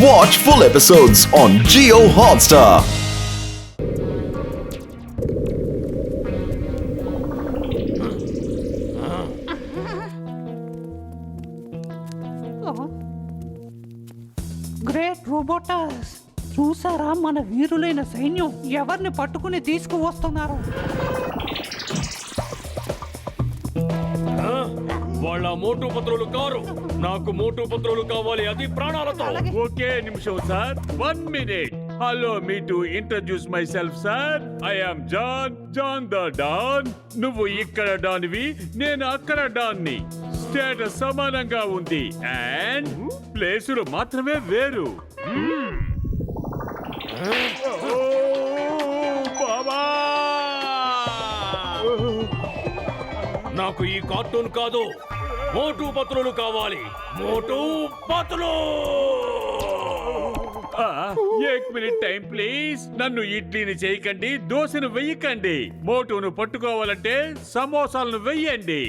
Watch full episodes on Jio Hotstar. Great robots చూసారా మన వీరులైన సైన్యం ఎవరిని పట్టుకుని తీసుకువస్తున్నారు. వాళ్ళ మోటు పత్రులు కారు, నాకు మోటు పత్రులు కావాలి, అది ప్రాణాలతో. ఓకే నిమిషం sir, 1 minute. Allow me to introduce myself, sir. I am John the Don. నువ్వు ఇక్కడ డాన్వి, నేను అక్కడ డాన్ని. స్టేటస్ సమానంగా ఉంది అండ్ ప్లేసులు మాత్రమే వేరు. బాబా, నాకు ఈ కార్టూన్ కాదు, మోటు పత్రులు కావాలి, మోటు పత్రులు. 1 minute టైం ప్లీజ్. నన్ను ఇడ్లీని చేయకండి, దోశను వెయ్యకండి. మోటును పట్టుకోవాలంటే సమోసాలను వెయ్యండి.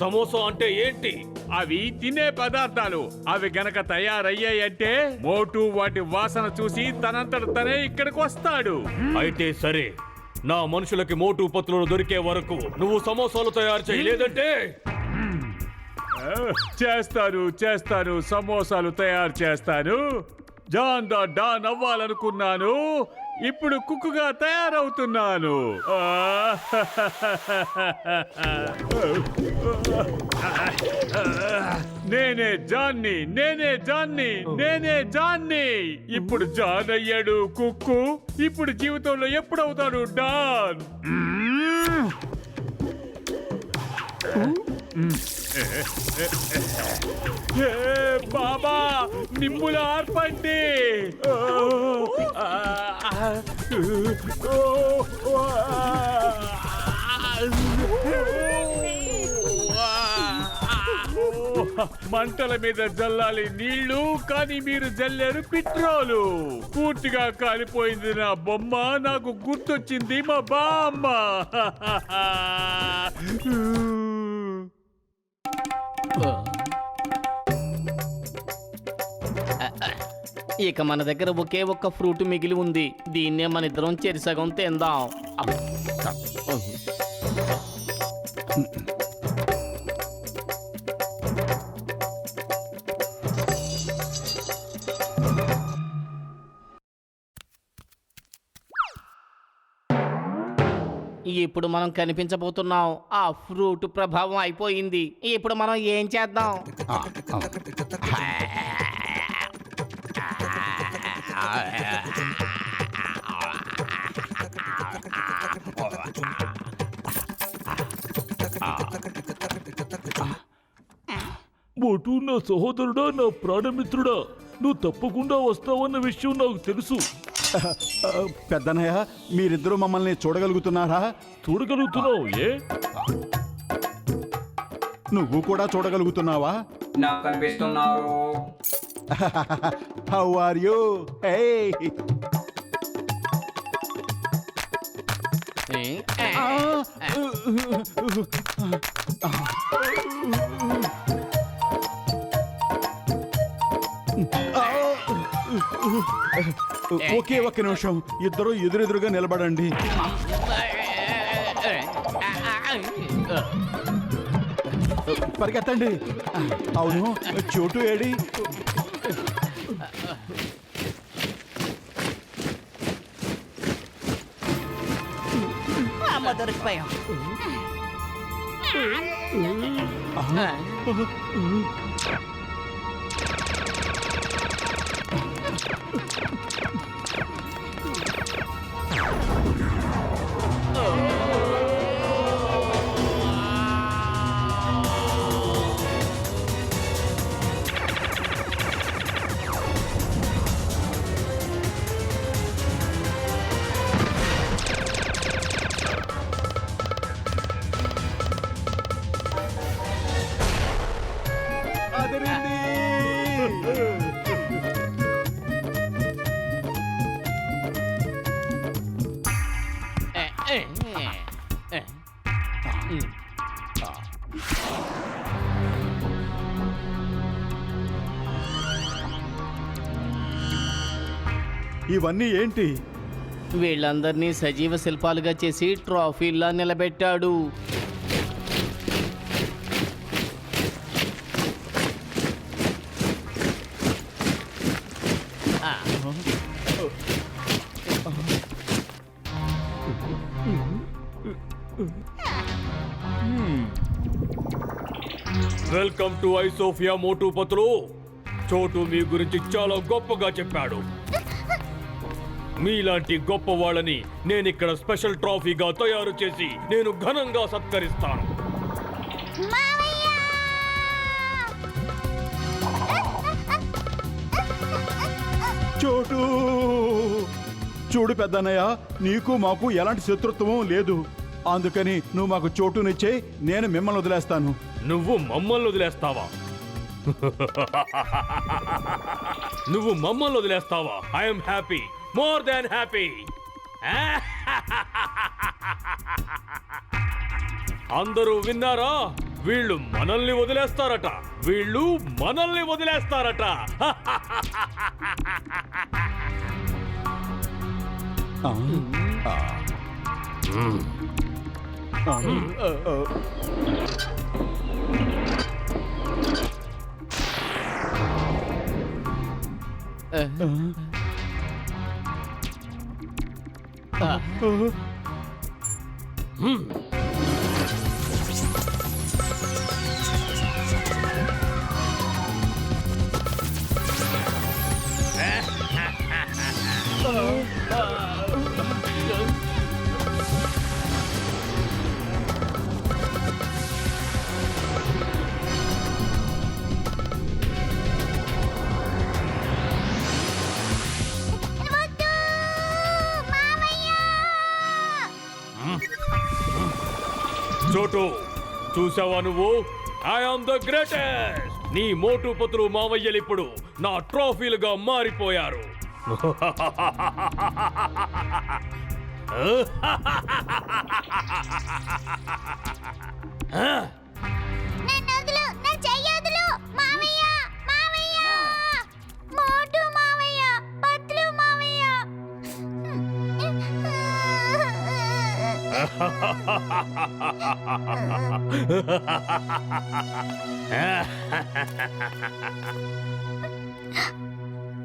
సమోసా అంటే ఏంటి? అవి తినే పదార్థాలు. అవి గనక తయారయ్యాయంటే మోటు వాటి వాసన చూసి తనంతట తనే ఇక్కడికి వస్తాడు. అయితే సరే, నా మనుషులకి మోటు పత్రులు దొరికే వరకు నువ్వు సమోసాలు తయారు చేయలేదంటే చేస్తాను, సమోసాలు తయారు చేస్తాను. జాన్ ద డాన్ అవ్వాలనుకున్నాను, ఇప్పుడు కుక్కుగా తయారవుతున్నాను. నేనే జాన్ని. ఇప్పుడు జాన్ అయ్యాడు కుక్కు. ఇప్పుడు జీవితంలో ఎప్పుడవుతాడు డాన్? బాబా, నిమ్ములు ఆర్పండి. మంటల మీద జల్లాలి నీళ్లు, కానీ మీరు జల్లేరు పెట్రోలు. పూర్తిగా కాలిపోయింది నా బొమ్మ, నాకు గుర్తొచ్చింది మా బామ్మ. ఇక మన దగ్గర ఒకే ఒక్క ఫ్రూట్ మిగిలి ఉంది. దీన్నే మన ఇద్దరం చెరిసగం తిందాం. ఇప్పుడు మనం కనిపించబోతున్నాం. ఆ ఫ్రూట్ ప్రభావం అయిపోయింది. ఇప్పుడు మనం ఏం చేద్దాం? మోటు నా సహోదరుడా, నా ప్రాణమిత్రుడా, నువ్వు తప్పకుండా వస్తావన్న విషయం నాకు తెలుసు. పెద్దనయ్య, మీరిద్దరూ మమ్మల్ని చూడగలుగుతున్నారా? చూడగలుగుతున్నావు. ఏ నువ్వు కూడా చూడగలుగుతున్నావా? నాకు కనిపిస్తున్నారు. How are you? ఒకే ఒక్క నిమిషం, ఇద్దరు ఎదురెదురుగా నిలబడండి. పరిగెత్తండి. అవును, చోటు ఏడి? దొరికిపోయాం. ఇవన్నీ ఏంటి? వీళ్ళందరినీ సజీవ శిల్పాలుగా చేసి ట్రోఫీల్లా నిలబెట్టాడు. వెల్కమ్ టు ఐసోఫియా మోటు పతులు. చోటు మీ గురించి చాలా గొప్పగా చెప్పాడు. మీలాంటి గొప్ప వాళ్ళని నేను ఇక్కడ స్పెషల్ ట్రోఫీగా తయారు చేసి నేను ఘనంగా సత్కరిస్తాను. చోటు చూడు పెద్దన్నయ్య, నీకు మాకు ఎలాంటి శత్రుత్వం లేదు. అందుకని నువ్వు మాకు చోటునిచ్చే, నేను మిమ్మల్ని వదిలేస్తాను. నువ్వు మమ్మల్ని వదిలేస్తావా? నువ్వు మమ్మల్ని వదిలేస్తావా? I'm happy, more than happy. అందరూ విన్నారా? వీళ్ళు మనల్ని వదిలేస్తారట. వీళ్ళు మనల్ని వదిలేస్తారట. ఆ, ఆ. చోటు, చూసావా నువ్వు? I am the greatest. నీ మోటు పతులు మావయ్యలు ఇప్పుడు నా ట్రోఫీలుగా మారిపోయారు.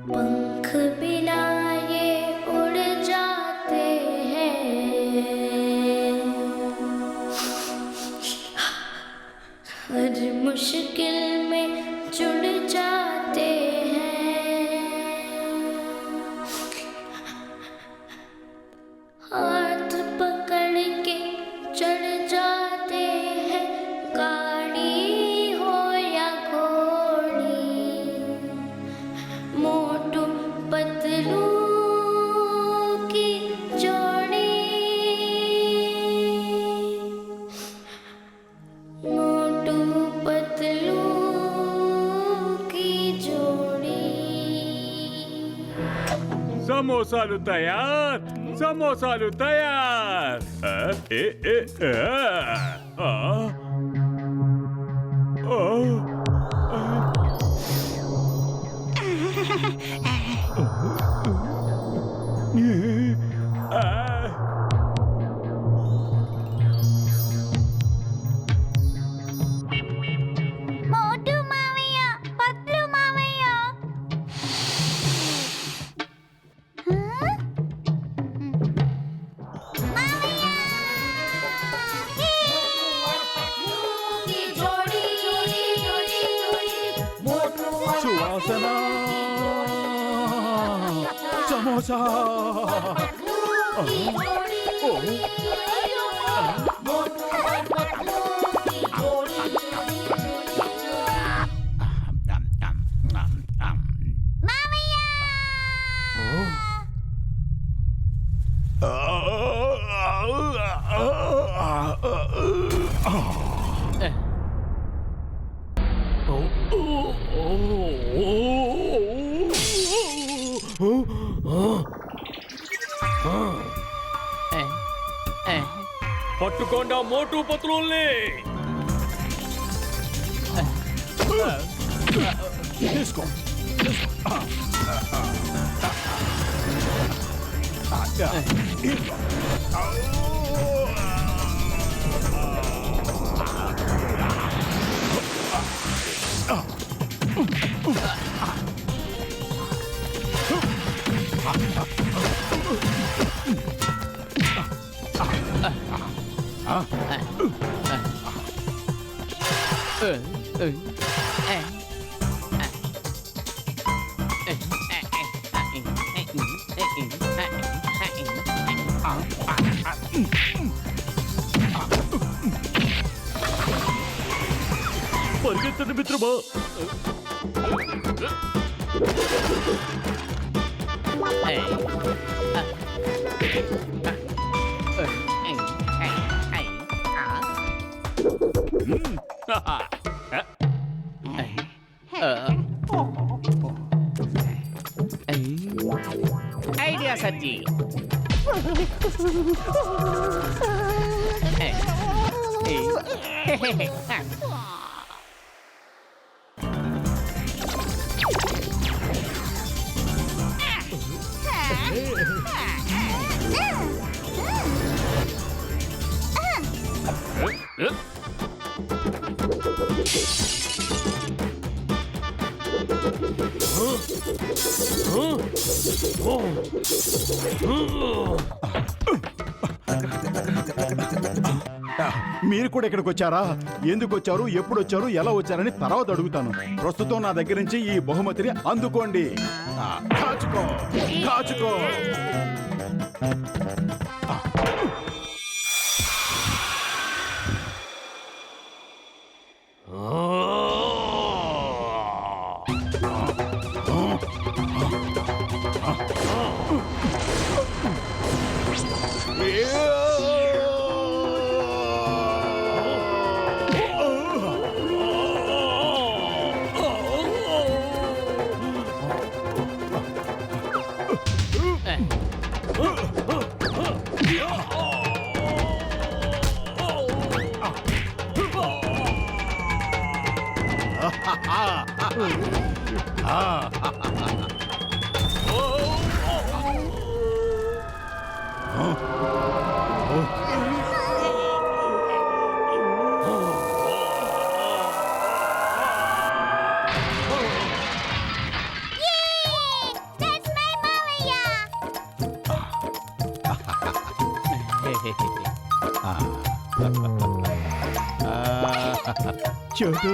पंख बिना ये उड़ जाते हैं, हर मुश्किल में जुड़ जाते हैं, हाथ पकड़ के चढ़ जाते हैं, गाड़ी हो या घोड़ी, मोटू पतलू की जोड़ी, मोटू पतलू की जोड़ी। సమోసాలు తయార్, సమోసాలు తయార్. మోటు మావయ్య, పత్లు మావయ్య. సువాసన సమోసా. పట్టుకోండా మోటు పతులుల్ని. తీసుకో. పరిగెత్తండి మిత్రమా. ఐడియా సజ్జి. మీరు కూడా ఇక్కడికి వచ్చారా? ఎందుకు వచ్చారు, ఎప్పుడు వచ్చారు, ఎలా వచ్చారని తర్వాత అడుగుతాను. ప్రస్తుతం నా దగ్గర నుంచి ఈ బహుమతిని అందుకోండి. కాచుకో కాచుకో. చోటు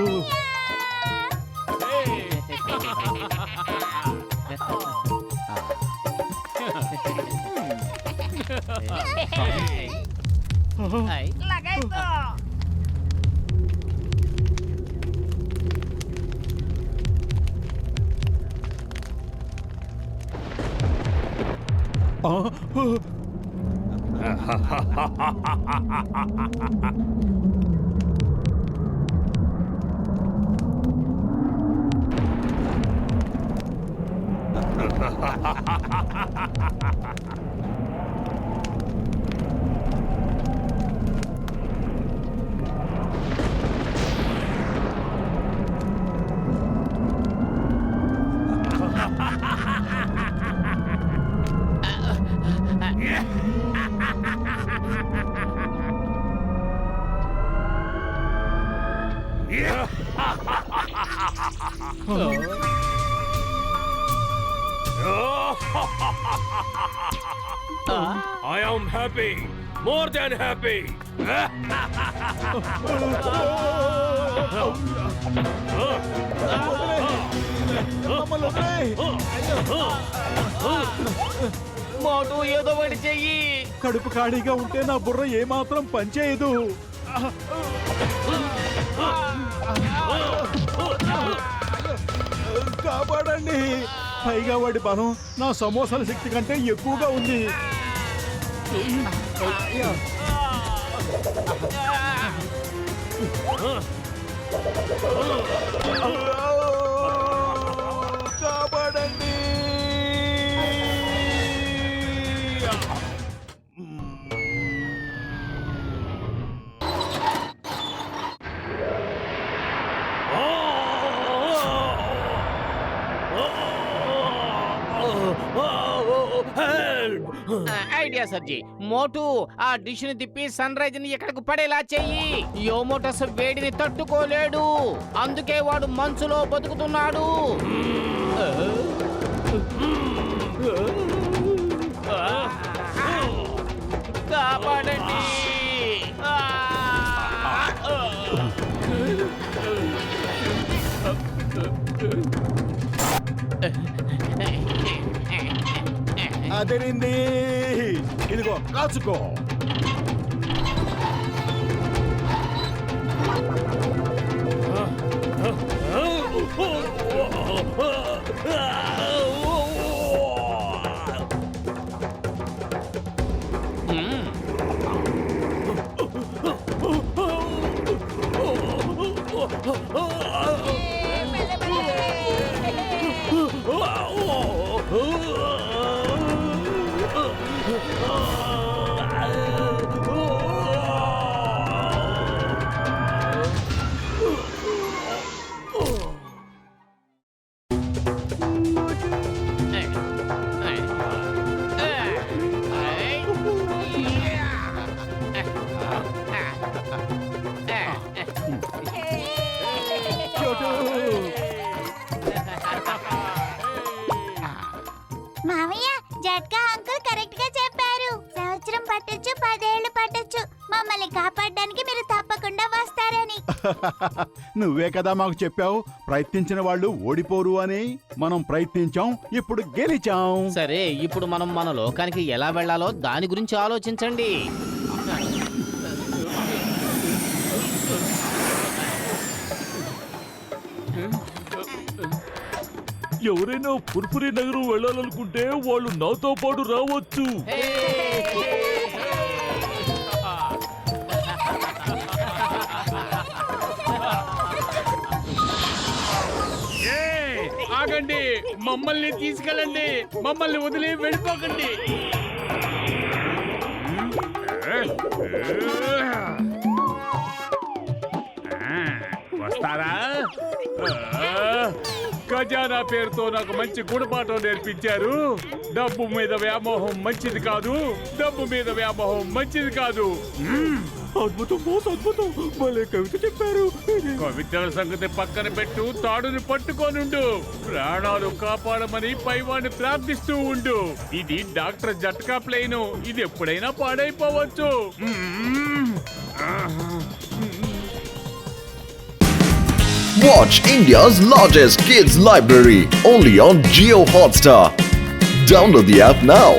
I am happy, more than happy. మోటు ఏదో ఒకటి చెయ్యి. కడుపు ఖాళీగా ఉంటే నా బుర్ర ఏమాత్రం పనిచేయదు. కాపాడండి. పైగా వాడి బలం నా సమోసాల శక్తి కంటే ఎక్కువగా ఉంది. కాపాడండి. ఐడియా సర్జీ. మోటు ఆ డిష్ ని తిప్పి సన్ రైజ్ ని ఇక్కడికి పడేలా చెయ్యి. యోమోటస్ వేడిని తట్టుకోలేడు, అందుకే వాడు మంచులో బతుకుతున్నాడు. కాపాడండి. అదిరింది. ఇదిగో కాచుకో. మావయ్య, జట్కా అంకుల్ కరెక్ట్ గా చెప్పారు. సంవత్సరం పట్టొచ్చు, 10 ఏళ్ళు పట్టొచ్చు. మమ్మల్ని కాపాడడానికి మీరు తప్పకుండా వస్తారని. నువ్వే కదా మాకు చెప్పావు ప్రయత్నించిన వాళ్ళు ఓడిపోరు అని. మనం ప్రయత్నించాం, ఇప్పుడు గెలిచాం. సరే, ఇప్పుడు మనం మన లోకానికి ఎలా వెళ్ళాలో దాని గురించి ఆలోచించండి. ఎవరైనా పుర్పురి నగరం వెళ్ళాలనుకుంటే వాళ్ళు నాతో పాటు రావచ్చు. ఆగండి, మమ్మల్ని తీసుకెళ్ళండి, మమ్మల్ని వదిలి వెళ్ళిపోకండి. వస్తారా? ఖజానా పేరుతో నాకు మంచి గుణపాఠం నేర్పించారు. డబ్బు మీద వ్యామోహం మంచిది కాదు, డబ్బు మీద వ్యామోహం మంచిది కాదు. అద్భుతం బాస్, అద్భుతం. భలే కవిత చెప్పారు. కవితల సంగతి పక్కన పెట్టు, తాడుని పట్టుకోనుండు. ప్రాణాలు కాపాడమని పైవాడిని ప్రార్థిస్తూ ఉండు. ఇది డాక్టర్ జట్కా ప్లేన్, ఇది ఎప్పుడైనా పాడైపోవచ్చు. Watch India's largest kids library only on Jio Hotstar. Download the app now.